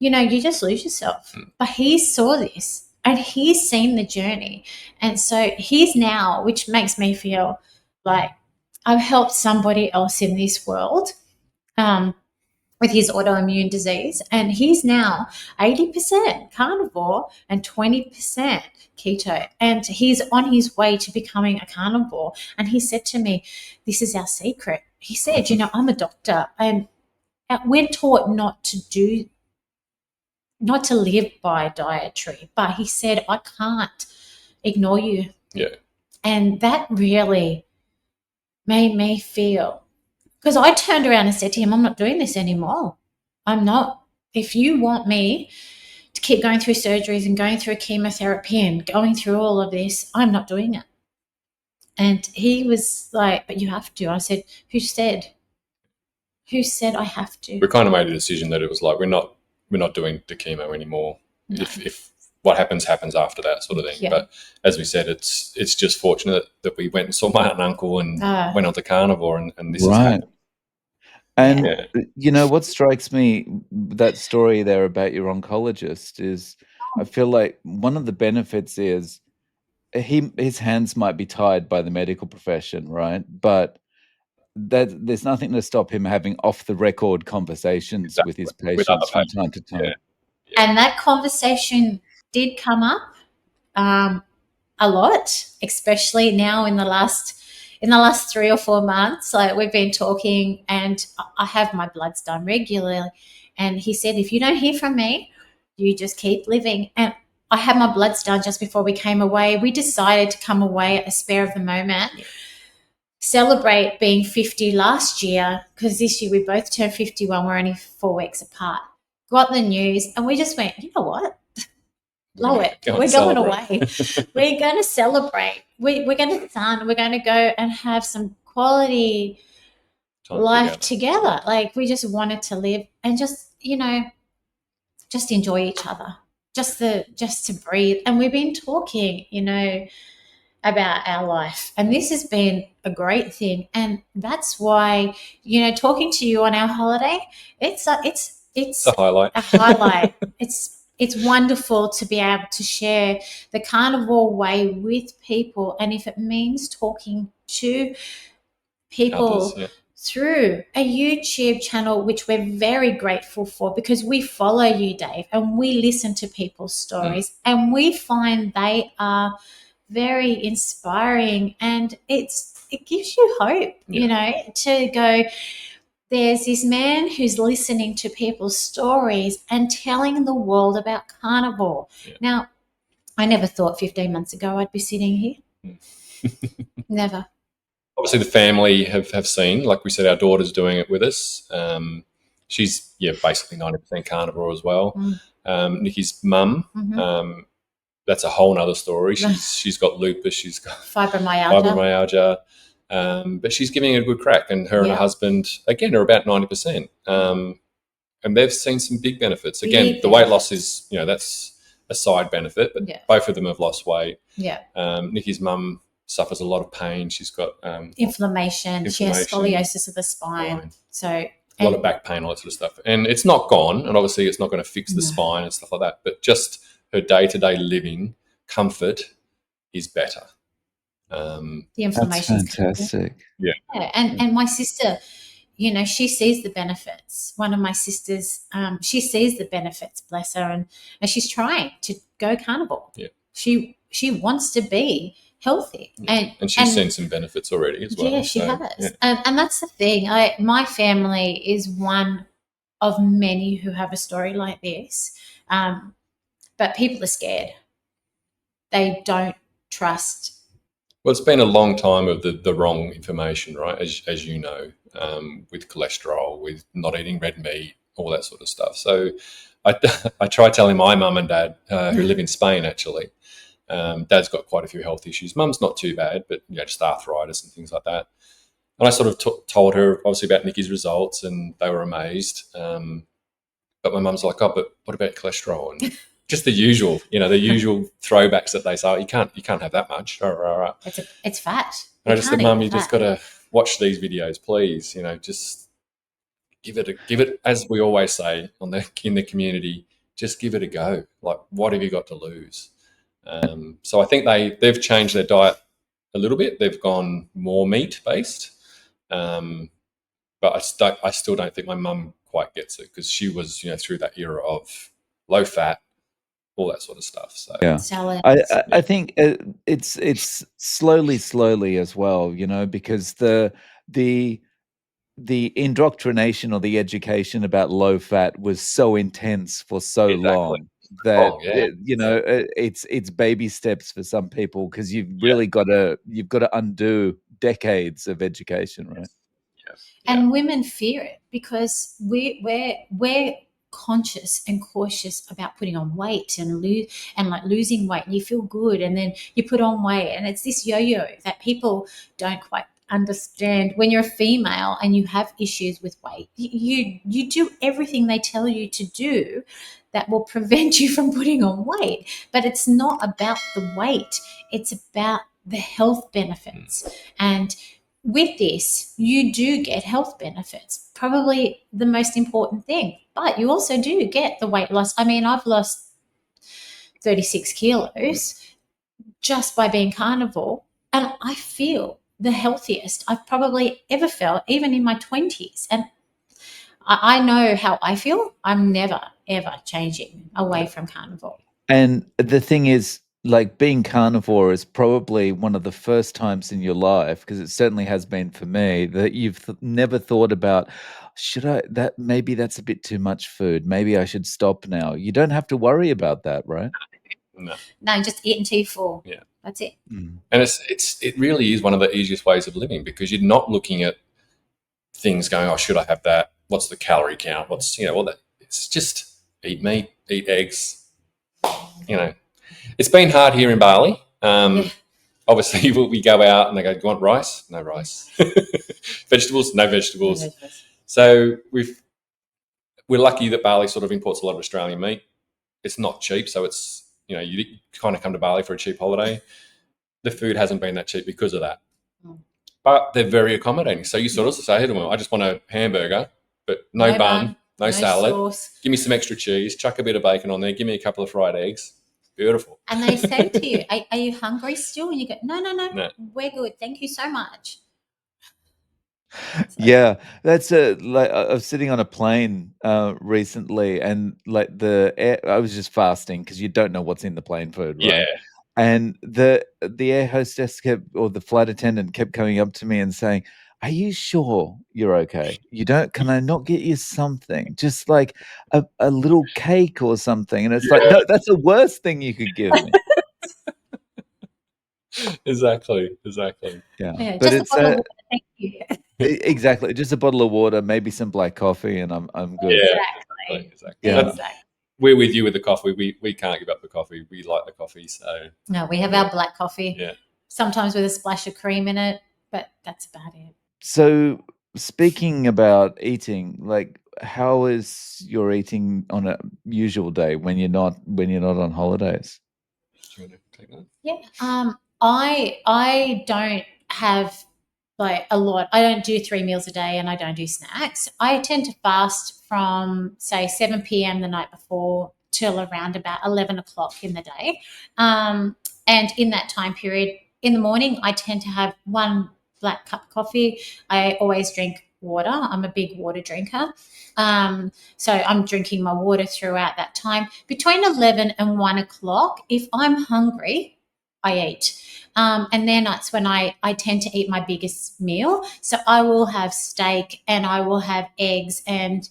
[SPEAKER 1] you just lose yourself. But he saw this, and he's seen the journey, and so he's now, which makes me feel like I've helped somebody else in this world with his autoimmune disease, and he's now 80% carnivore and 20% keto, and he's on his way to becoming a carnivore. And he said to me, this is our secret. He said, I'm a doctor, and we're taught not to live by dietary, but he said, I can't ignore you.
[SPEAKER 3] Yeah.
[SPEAKER 1] And that really made me feel, because I turned around and said to him, I'm not doing this anymore. I'm not. If you want me to keep going through surgeries and going through chemotherapy and going through all of this, I'm not doing it. And he was like, but you have to. I said, who said I have to?
[SPEAKER 3] We kind of made a decision that it was like, we're not doing the chemo anymore. No. If what happens after that sort of thing. Yeah. But as we said, it's just fortunate that we went and saw my aunt and uncle and went on to carnivore, and this has happened.
[SPEAKER 2] And what strikes me, that story there about your oncologist, is I feel like one of the benefits is his hands might be tied by the medical profession, right? But that there's nothing to stop him having off the record conversations with his patients from time to time.
[SPEAKER 3] Yeah.
[SPEAKER 1] And that conversation did come up a lot, especially now in the last 3 or 4 months. Like, we've been talking, and I have my bloods done regularly. And he said, if you don't hear from me, you just keep living. And I had my bloods done just before we came away. We decided to come away at the spare of the moment, celebrate being 50 last year, because this year we both turned 51. We're only 4 weeks apart. Got the news, and we just went, you know what? Blow it. We're going away. We're going to celebrate. We're going to sun. We're going to go and have some quality life together. Like, we just wanted to live and just enjoy each other, just to breathe. And we've been talking, about our life, and this has been a great thing. And that's why, talking to you on our holiday, it's
[SPEAKER 3] a highlight.
[SPEAKER 1] It's wonderful to be able to share the carnivore way with people. And if it means talking to people through a YouTube channel, which we're very grateful for, because we follow you, Dave, and we listen to people's stories, and we find they are very inspiring, and it gives you hope, to go, there's this man who's listening to people's stories and telling the world about carnivore. Yeah. Now, I never thought 15 months ago I'd be sitting here. Never.
[SPEAKER 3] Obviously, the family have seen, like we said, our daughter's doing it with us. She's, basically 90% carnivore as well. Nikki's mum, that's a whole nother story. She's got lupus. She's got fibromyalgia. But she's giving it a good crack, and her and her husband, again, are about 90%. And they've seen some big benefits. Again, the weight loss is, that's a side benefit, but both of them have lost weight.
[SPEAKER 1] Yeah.
[SPEAKER 3] Nikki's mum suffers a lot of pain. She's got
[SPEAKER 1] inflammation. She has scoliosis of the spine. So
[SPEAKER 3] a lot of back pain, all that sort of stuff. And it's not gone, and obviously it's not going to fix the spine and stuff like that, but just her day-to-day living comfort is better.
[SPEAKER 1] The inflammation is
[SPEAKER 2] fantastic.
[SPEAKER 3] Yeah.
[SPEAKER 1] And my sister, she sees the benefits. One of my sisters, she sees the benefits, bless her, and she's trying to go carnivore.
[SPEAKER 3] Yeah.
[SPEAKER 1] She wants to be healthy.
[SPEAKER 3] Yeah. And she's seen some benefits already as well.
[SPEAKER 1] Yeah, she has. Yeah. And that's the thing. My family is one of many who have a story like this. But people are scared. They don't trust.
[SPEAKER 3] Well, it's been a long time of the wrong information, right? As you know, with cholesterol, with not eating red meat, all that sort of stuff. So I try telling my mum and dad, who live in Spain, actually. Dad's got quite a few health issues. Mum's not too bad, but just arthritis and things like that. And I sort of told her, obviously, about Nikki's results, and they were amazed. But my mum's like, oh, but what about cholesterol? And just the usual, the usual throwbacks that they say, you can't have that much.
[SPEAKER 1] It's fat.
[SPEAKER 3] And I just said, Mum, you just got to watch these videos, please. Just give it, as we always say in the community, just give it a go. Like, what have you got to lose? So I think they've changed their diet a little bit. They've gone more meat based, but I still don't think my mum quite gets it, because she was through that era of low fat, all that sort of stuff. So
[SPEAKER 2] yeah, I think it's slowly as well, because the indoctrination or the education about low fat was so intense for so long that it's baby steps for some people, because you've really got to undo decades of education, right?
[SPEAKER 1] And women fear it because we're conscious and cautious about putting on weight and losing weight, and you feel good and then you put on weight, and it's this yo-yo that people don't quite understand. When you're a female and you have issues with weight, you do everything they tell you to do that will prevent you from putting on weight, but it's not about the weight, it's about the health benefits. And with this, you do get health benefits, probably the most important thing, but you also do get the weight loss. I mean, I've lost 36 kilos just by being carnivore, and I feel the healthiest I've probably ever felt, even in my 20s. And I know how I feel. I'm never, ever changing away from carnivore.
[SPEAKER 2] And the thing is, like, being carnivore is probably one of the first times in your life, because it certainly has been for me, that you've never thought about, maybe that's a bit too much food. Maybe I should stop now. You don't have to worry about that, right?
[SPEAKER 3] No,
[SPEAKER 1] just eat until you fall.
[SPEAKER 3] Yeah.
[SPEAKER 1] That's it.
[SPEAKER 3] And it really is one of the easiest ways of living, because you're not looking at things going, oh, should I have that? What's the calorie count? What's, all that. It's just eat meat, eat eggs. It's been hard here in Bali. Obviously, we go out and they go, do you want rice? No rice. Vegetables? No vegetables. So we're lucky that Bali sort of imports a lot of Australian meat. It's not cheap, so it's, you kind of come to Bali for a cheap holiday. The food hasn't been that cheap because of that. But they're very accommodating. So you sort of say to them, I just want a hamburger, but no bun, no salad. Sauce. Give me some extra cheese, chuck a bit of bacon on there, give me a couple of fried eggs. Beautiful.
[SPEAKER 1] And they say to you, are you hungry still? And you go, no, we're good. Thank you so much.
[SPEAKER 2] Yeah, that's like, I was sitting on a plane recently, and like I was just fasting, because you don't know what's in the plane food, right?
[SPEAKER 3] Yeah.
[SPEAKER 2] And the air hostess or the flight attendant kept coming up to me and saying, "Are you sure you're okay? Can I not get you something? Just like a little cake or something?" And it's like, no, that's the worst thing you could give me.
[SPEAKER 3] Exactly.
[SPEAKER 2] Yeah,
[SPEAKER 1] but it's thank you.
[SPEAKER 2] Exactly, just a bottle of water, maybe some black coffee, and I'm good.
[SPEAKER 3] Yeah, exactly. Yeah. We're with you with the coffee. We can't give up the coffee. We like the coffee, so
[SPEAKER 1] no, we have our black coffee.
[SPEAKER 3] Yeah,
[SPEAKER 1] sometimes with a splash of cream in it, but that's about it.
[SPEAKER 2] So, speaking about eating, like, how is your eating on a usual day when you're not on holidays?
[SPEAKER 3] Do you want to take that?
[SPEAKER 1] Yeah. I don't have like a lot. I don't do 3 meals a day, and I don't do snacks. I tend to fast from, say, 7 p.m. the night before till around about 11 o'clock in the day. And in that time period, in the morning, I tend to have 1 black cup of coffee. I always drink water. I'm a big water drinker. So I'm drinking my water throughout that time. Between 11 and 1 o'clock, if I'm hungry, I eat. And then that's when I tend to eat my biggest meal. So I will have steak, and I will have eggs, and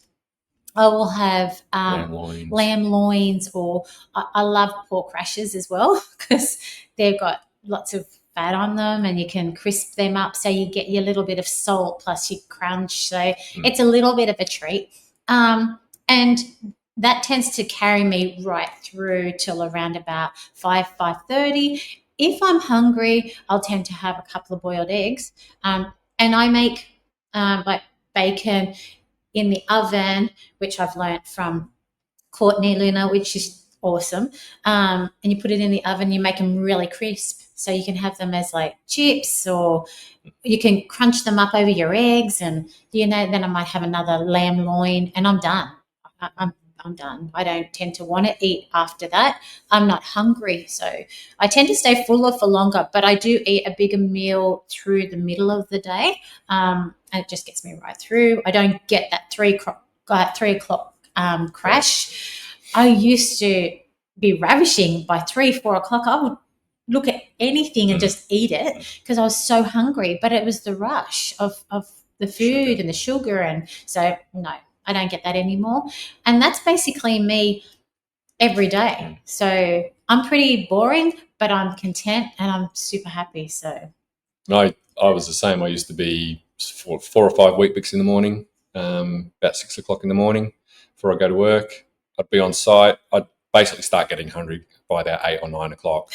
[SPEAKER 1] I will have lamb loins, or I love pork rashers as well, because they've got lots of fat on them, and you can crisp them up, so you get your little bit of salt plus your crunch. So it's a little bit of a treat. And that tends to carry me right through till around about 5:30. If I'm hungry, I'll tend to have a couple of boiled eggs. And I make like bacon in the oven, which I've learnt from Courtney Luna, which is awesome. And you put it in the oven, you make them really crisp. So you can have them as like chips, or you can crunch them up over your eggs, and then I might have another lamb loin, and I'm done. I'm done. I don't tend to want to eat after that. I'm not hungry, so I tend to stay fuller for longer, but I do eat a bigger meal through the middle of the day, and it just gets me right through. I don't get that 3 o'clock crash. I used to be ravishing by 3-4 o'clock. I would look at anything and just eat it because I was so hungry, but it was the rush of the food and the sugar, and so no, I don't get that anymore. And that's basically me every day. So I'm pretty boring, but I'm content and I'm super happy. So
[SPEAKER 3] I was the same. I used to be 4 or 5 Weet-Bix in the morning, about 6 o'clock in the morning before I go to work. I'd be on site. I'd basically start getting hungry by about 8 or 9 o'clock.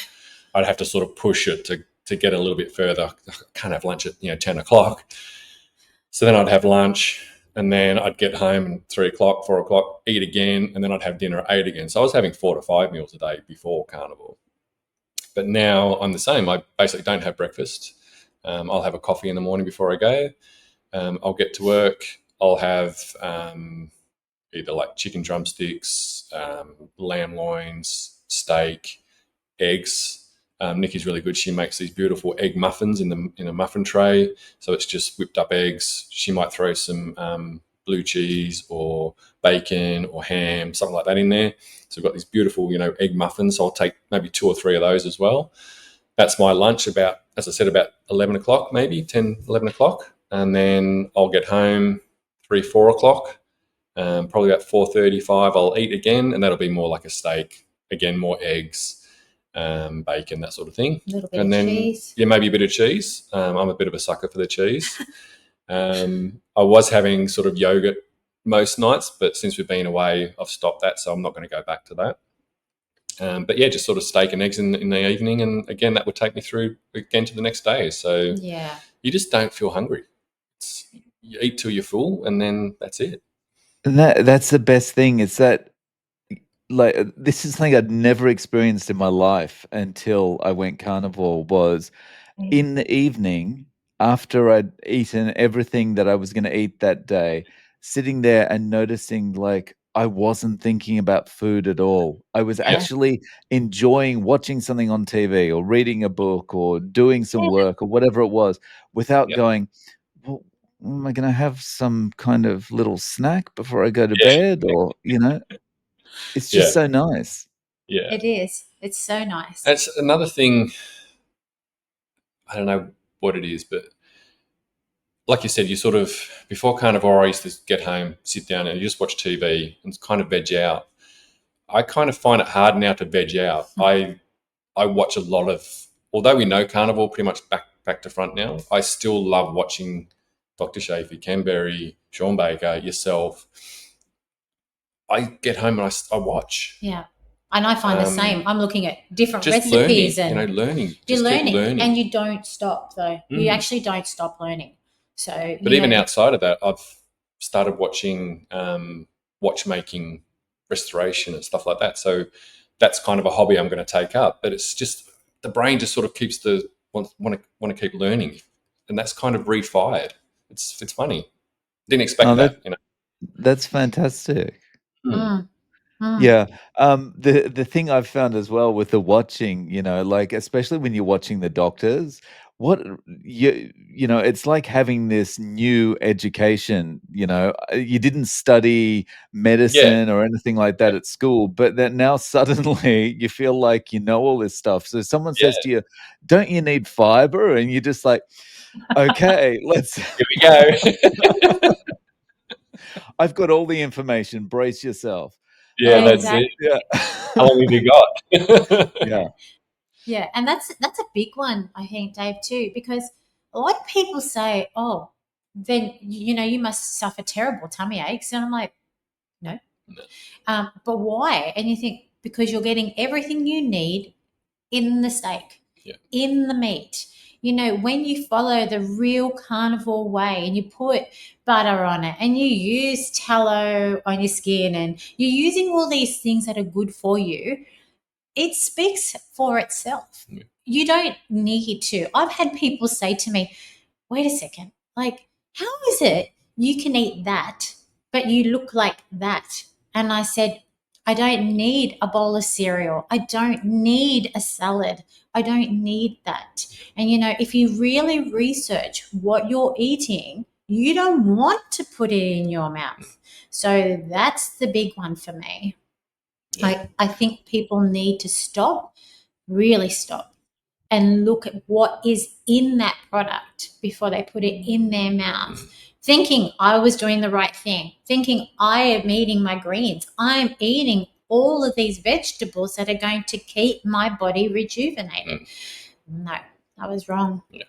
[SPEAKER 3] I'd have to sort of push it to get a little bit further. I can't have lunch at 10 o'clock. So then I'd have lunch, and then I'd get home at 3 o'clock, 4 o'clock, eat again, and then I'd have dinner at 8 again. So I was having 4 to 5 meals a day before Carnivore. But now I'm the same. I basically don't have breakfast. I'll have a coffee in the morning before I go. I'll get to work. I'll have either like chicken drumsticks, lamb loins, steak, eggs. Nikki's really good. She makes these beautiful egg muffins in a muffin tray. So it's just whipped up eggs. She might throw some blue cheese or bacon or ham, something like that in there. So we've got these beautiful, egg muffins. So I'll take maybe 2 or 3 of those as well. That's my lunch about, as I said, about 11 o'clock, maybe 10, 11 o'clock. And then I'll get home 3, 4 o'clock. Probably about 4:35, I'll eat again, and that'll be more like a steak. Again, more eggs, bacon, that sort of thing.
[SPEAKER 1] a little bit
[SPEAKER 3] And
[SPEAKER 1] of
[SPEAKER 3] then,
[SPEAKER 1] cheese.
[SPEAKER 3] yeah, maybe a bit of cheese. I'm a bit of a sucker for the cheese. I was having sort of yogurt most nights, but since we've been away, I've stopped that, so I'm not going to go back to that. But yeah, just sort of steak and eggs in the evening, and again, that would take me through again to the next day. So
[SPEAKER 1] Yeah.
[SPEAKER 3] you just don't feel hungry. You eat till you're full, and then that's it.
[SPEAKER 2] And that's the best thing. It's that, like, this is something I'd never experienced in my life until I went carnivore. Was in the evening, after I'd eaten everything that I was going to eat that day, sitting there and noticing, like, I wasn't thinking about food at all. I was actually enjoying watching something on TV or reading a book or doing some work or whatever it was, without going, well, am I going to have some kind of little snack before I go to bed? Or, it's just so nice.
[SPEAKER 3] Yeah.
[SPEAKER 1] It is. It's so nice.
[SPEAKER 3] That's another thing. I don't know what it is, but like you said, you sort of, before Carnivore, I used to get home, sit down, and you just watch TV and kind of veg out. I kind of find it hard now to veg out. I watch a lot of, although we know Carnivore pretty much back to front now, I still love watching Dr. Shafee, Ken Berry, Sean Baker, yourself. I get home and I watch.
[SPEAKER 1] Yeah. And I find the same. I'm looking at different
[SPEAKER 3] just
[SPEAKER 1] recipes
[SPEAKER 3] learning,
[SPEAKER 1] and
[SPEAKER 3] learning.
[SPEAKER 1] You're
[SPEAKER 3] Just
[SPEAKER 1] learning,
[SPEAKER 3] keep learning,
[SPEAKER 1] and you don't stop though. You actually don't stop learning. So,
[SPEAKER 3] but even outside of that, I've started watching watchmaking, restoration, and stuff like that. So that's kind of a hobby I'm going to take up. But it's just the brain just sort of keeps want to keep learning, and that's kind of refired. It's funny. Didn't expect that.
[SPEAKER 2] That's fantastic.
[SPEAKER 1] Mm.
[SPEAKER 2] Yeah. The thing I've found as well with the watching, like, especially when you're watching the doctors, it's like having this new education. You didn't study medicine or anything like that at school, but that now suddenly you feel like you know all this stuff. So someone says to you, "Don't you need fiber?" And you're just like, "Okay, let's."
[SPEAKER 3] Here we go.
[SPEAKER 2] I've got all the information. Brace yourself.
[SPEAKER 3] Yeah, that's
[SPEAKER 1] exactly.
[SPEAKER 3] it.
[SPEAKER 2] Yeah.
[SPEAKER 3] How long have you got?
[SPEAKER 2] Yeah.
[SPEAKER 1] Yeah, and that's a big one, I think, Dave, too, because a lot of people say, "Oh, then you must suffer terrible tummy aches," and I'm like, no. But why? And you think because you're getting everything you need in the steak, in the meat, You know, when you follow the real carnivore way and you put butter on it and you use tallow on your skin and you're using all these things that are good for you, it speaks for itself.
[SPEAKER 3] Yeah.
[SPEAKER 1] You don't need to. I've had people say to me, wait a second, like, how is it you can eat that, but you look like that? And I said, I don't need a bowl of cereal. I don't need a salad. I don't need that. And, you know, if you really research what you're eating, you don't want to put it in your mouth. So that's the big one for me.
[SPEAKER 3] Yeah.
[SPEAKER 1] I think people need to stop, really stop, and look at what is in that product before they put it in their mouth, thinking I was doing the right thing, thinking I am eating my greens, I'm eating all of these vegetables that are going to keep my body rejuvenated. No, I was wrong.
[SPEAKER 3] Yeah.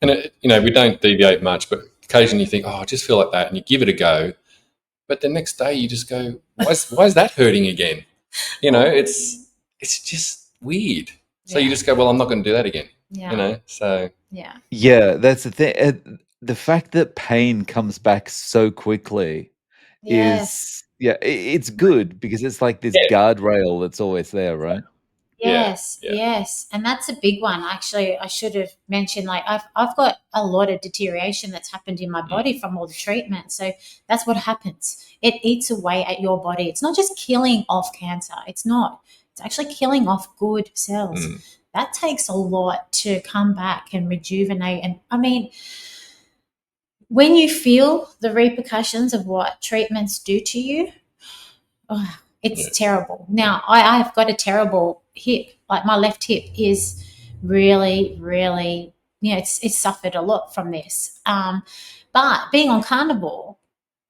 [SPEAKER 3] And, you know, we don't deviate much, but occasionally you think, oh, I just feel like that, and you give it a go. But the next day you just go, why is that hurting again? You know, it's just weird. So you just go, well, I'm not going to do that again.
[SPEAKER 1] Yeah.
[SPEAKER 3] You know, so.
[SPEAKER 2] Yeah, that's the thing. The fact that pain comes back so quickly
[SPEAKER 1] Yes.
[SPEAKER 2] is, it's good because it's like this guardrail that's always there, right?
[SPEAKER 1] Yes,
[SPEAKER 3] Yeah.
[SPEAKER 1] yes, and that's a big one. Actually, I should have mentioned, like, I've got a lot of deterioration that's happened in my body from all the treatment. So that's what happens. It eats away at your body. It's not just killing off cancer. It's not. It's actually killing off good cells. That takes a lot to come back and rejuvenate. And I mean, when you feel the repercussions of what treatments do to you, it's terrible. Now, I've got a terrible hip. Like, my left hip is really, really, you know, it's suffered a lot from this. But being on Carnivore,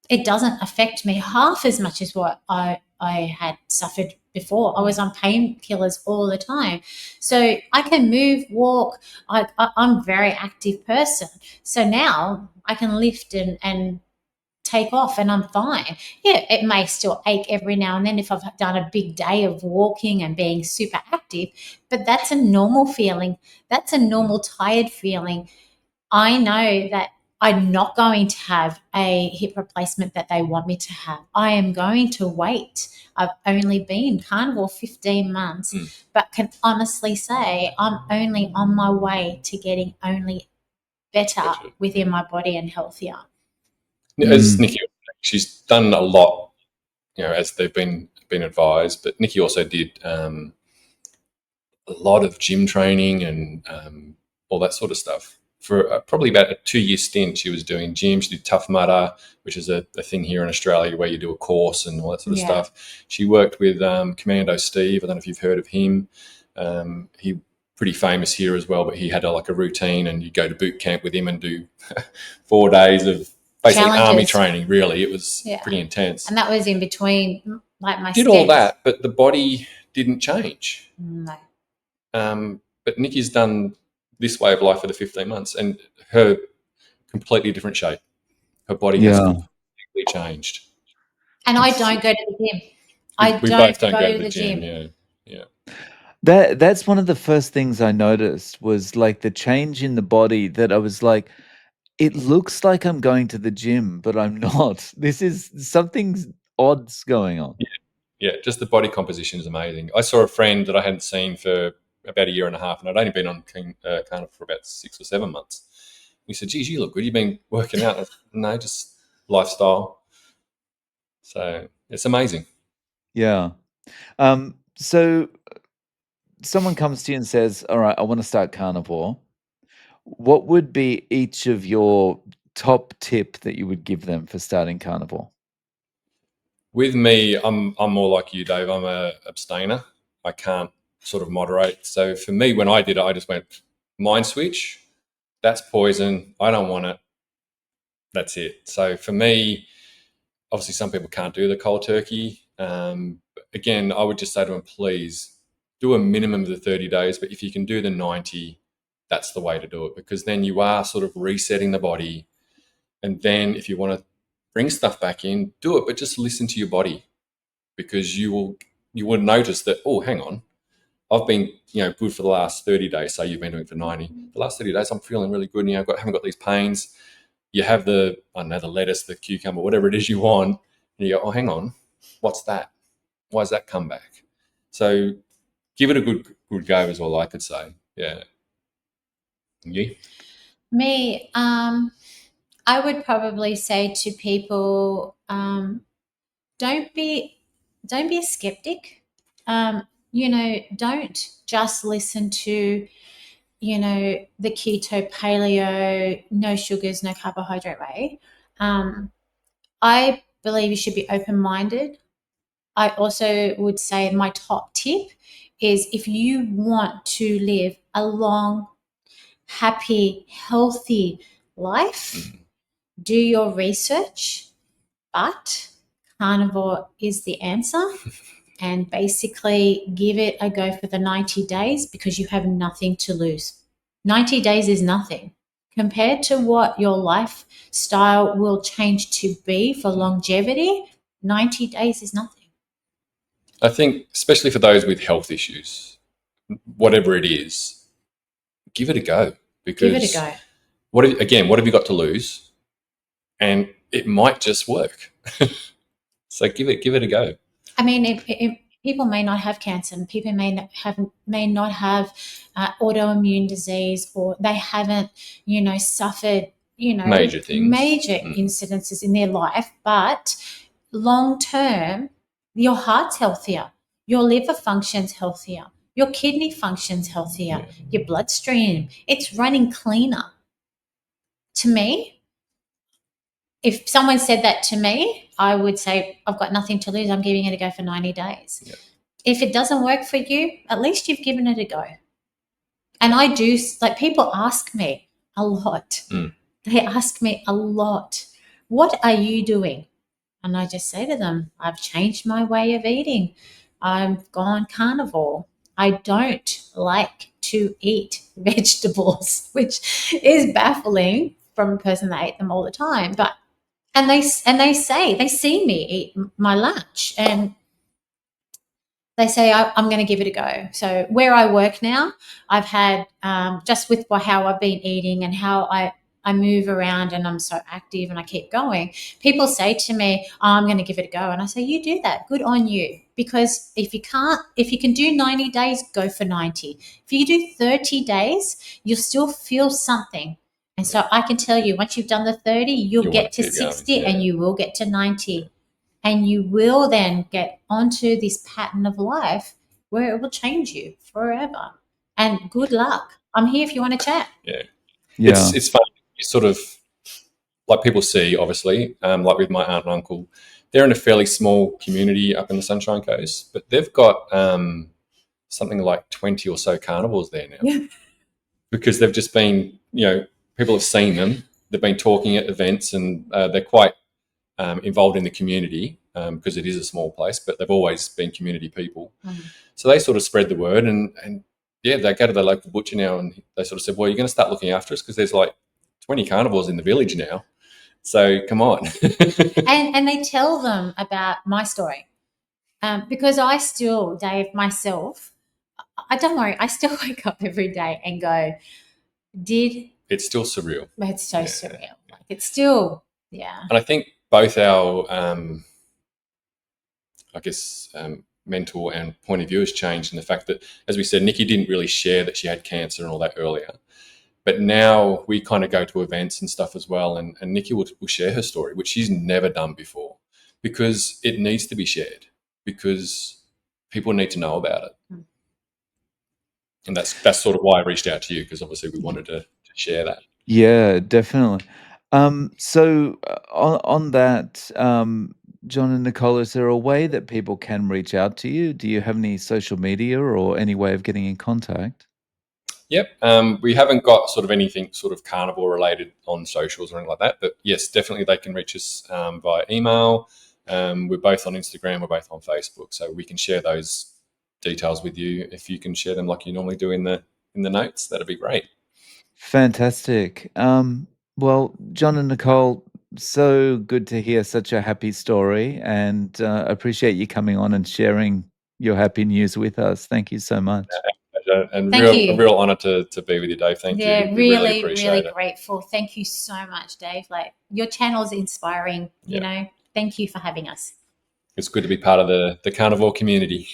[SPEAKER 1] it doesn't affect me half as much as what I had suffered before. I was on painkillers all the time. So I can move, walk. I'm a very active person. So now I can lift and take off and I'm fine. Yeah, it may still ache every now and then if I've done a big day of walking and being super active, but that's a normal feeling. That's a normal tired feeling. I know that I'm not going to have a hip replacement that they want me to have. I am going to wait. I've only been Carnivore 15 months, but can honestly say I'm only on my way to getting only better within my body and healthier.
[SPEAKER 3] As Nikki, she's done a lot, you know, as they've been advised. But Nikki also did a lot of gym training and all that sort of stuff. For probably about a 2-year stint, she was doing gym. She did Tough Mudder, which is a thing here in Australia where you do a course and all that sort of stuff. She worked with Commando Steve. I don't know if you've heard of him. He pretty famous here as well, but he had a routine, and you go to boot camp with him and do 4 days of basically army training. Really, it was pretty intense.
[SPEAKER 1] And that was in between, like, my
[SPEAKER 3] did all that, but the body didn't change.
[SPEAKER 1] No.
[SPEAKER 3] But Nikki's done this way of life for the 15 months, and her completely different shape. Her body has completely changed.
[SPEAKER 1] And I don't go to the gym.
[SPEAKER 3] We both don't go to the gym. Yeah.
[SPEAKER 2] That's one of the first things I noticed was like the change in the body, that I was like, it looks like I'm going to the gym, but I'm not. This is something's odd's going on.
[SPEAKER 3] Yeah, just the body composition is amazing. I saw a friend that I hadn't seen for about a year and a half, and I'd only been on Carnivore for about 6 or 7 months. He said, geez, you look good. You've been working out. I said, no, just lifestyle. So it's amazing.
[SPEAKER 2] Yeah. So someone comes to you and says, all right, I want to start Carnivore. What would be each of your top tip that you would give them for starting Carnivore?
[SPEAKER 3] With me, I'm more like you, Dave. I'm a abstainer. I can't sort of moderate. So for me, when I did it, I just went, mind switch. That's poison. I don't want it. That's it. So for me, obviously some people can't do the cold turkey. Again, I would just say to them, please do a minimum of the 30 days. But if you can do the 90, that's the way to do it, because then you are sort of resetting the body. And then if you want to bring stuff back in, do it, but just listen to your body, because you will notice that, oh, hang on, I've been, good for the last 30 days. Say you've been doing it for 90. The last 30 days, I'm feeling really good. Haven't got these pains. You have the lettuce, the cucumber, whatever it is you want. And you go, oh, hang on. What's that? Why does that come back? So give it a good go is all I could say. Yeah. You?
[SPEAKER 1] Me, I would probably say to people, don't be a skeptic. Don't just listen to, the keto, paleo, no sugars, no carbohydrate way. I believe you should be open-minded. I also would say my top tip is if you want to live a long, happy, healthy life, do your research, but carnivore is the answer. And basically give it a go for the 90 days because you have nothing to lose. 90 days is nothing. Compared to what your lifestyle will change to be for longevity, 90 days is nothing.
[SPEAKER 3] I think, especially for those with health issues, whatever it is, give it a go. Because
[SPEAKER 1] give it a go.
[SPEAKER 3] What have you got to lose? And it might just work. So give it a go.
[SPEAKER 1] I mean, if people may not have cancer, and people may not have autoimmune disease, or they haven't, suffered,
[SPEAKER 3] major things,
[SPEAKER 1] incidences in their life, but long term, your heart's healthier, your liver functions healthier, your kidney functions healthier, your bloodstream, it's running cleaner. To me, if someone said that to me, I would say, I've got nothing to lose. I'm giving it a go for 90 days.
[SPEAKER 3] Yep.
[SPEAKER 1] If it doesn't work for you, at least you've given it a go. And I do, people ask me a lot. They ask me a lot, what are you doing? And I just say to them, I've changed my way of eating. I've gone carnivore. I don't like to eat vegetables, which is baffling from a person that ate them all the time. And they see me eat my lunch, and they say, I'm going to give it a go. So where I work now, I've had, just with how I've been eating and how I move around and I'm so active and I keep going, people say to me, I'm going to give it a go. And I say, you do that. Good on you. Because if you can do 90 days, go for 90. If you do 30 days, you'll still feel something. And so I can tell you, once you've done the 30, you'll get to 60 and you will get to 90. And you will then get onto this pattern of life where it will change you forever. And good luck. I'm here if you want to chat.
[SPEAKER 3] Yeah. It's fun. It's sort of like people see, obviously, like with my aunt and uncle, they're in a fairly small community up in the Sunshine Coast, but they've got something like 20 or so carnivores there now.
[SPEAKER 1] Yeah.
[SPEAKER 3] Because they've just been, people have seen them. They've been talking at events, and they're quite involved in the community because it is a small place, but they've always been community people. So they sort of spread the word, and they go to the local butcher now, and they sort of said, well, you're going to start looking after us because there's like 20 carnivores in the village now. So come on.
[SPEAKER 1] and they tell them about my story because I still, Dave, myself, don't worry, I still wake up every day and go,
[SPEAKER 3] it's still surreal.
[SPEAKER 1] It's so surreal. Like it's still,
[SPEAKER 3] And I think both our, mental and point of view has changed in the fact that, as we said, Nikki didn't really share that she had cancer and all that earlier. But now we kind of go to events and stuff as well, and Nikki will share her story, which she's never done before, because it needs to be shared, because people need to know about it. And that's sort of why I reached out to you, because obviously we wanted to share that.
[SPEAKER 2] Yeah, definitely. So on that, Jon and Nicole, is there a way that people can reach out to you? Do you have any social media or any way of getting in contact?
[SPEAKER 3] Yep. We haven't got sort of anything sort of carnivore related on socials or anything like that. But yes, definitely they can reach us via email. We're both on Instagram. We're both on Facebook. So we can share those details with you. If you can share them like you normally do in the notes, that'd be great.
[SPEAKER 2] Fantastic. Well, Jon and Nicole, so good to hear such a happy story, and appreciate you coming on and sharing your happy news with us. Thank you so much.
[SPEAKER 3] And
[SPEAKER 1] Thank you.
[SPEAKER 3] a real honour to be with you, Dave. Thank you. We really appreciate it.
[SPEAKER 1] Grateful. Thank you so much, Dave. Like, your channel's inspiring, you know. Thank you for having us.
[SPEAKER 3] It's good to be part of the carnivore community.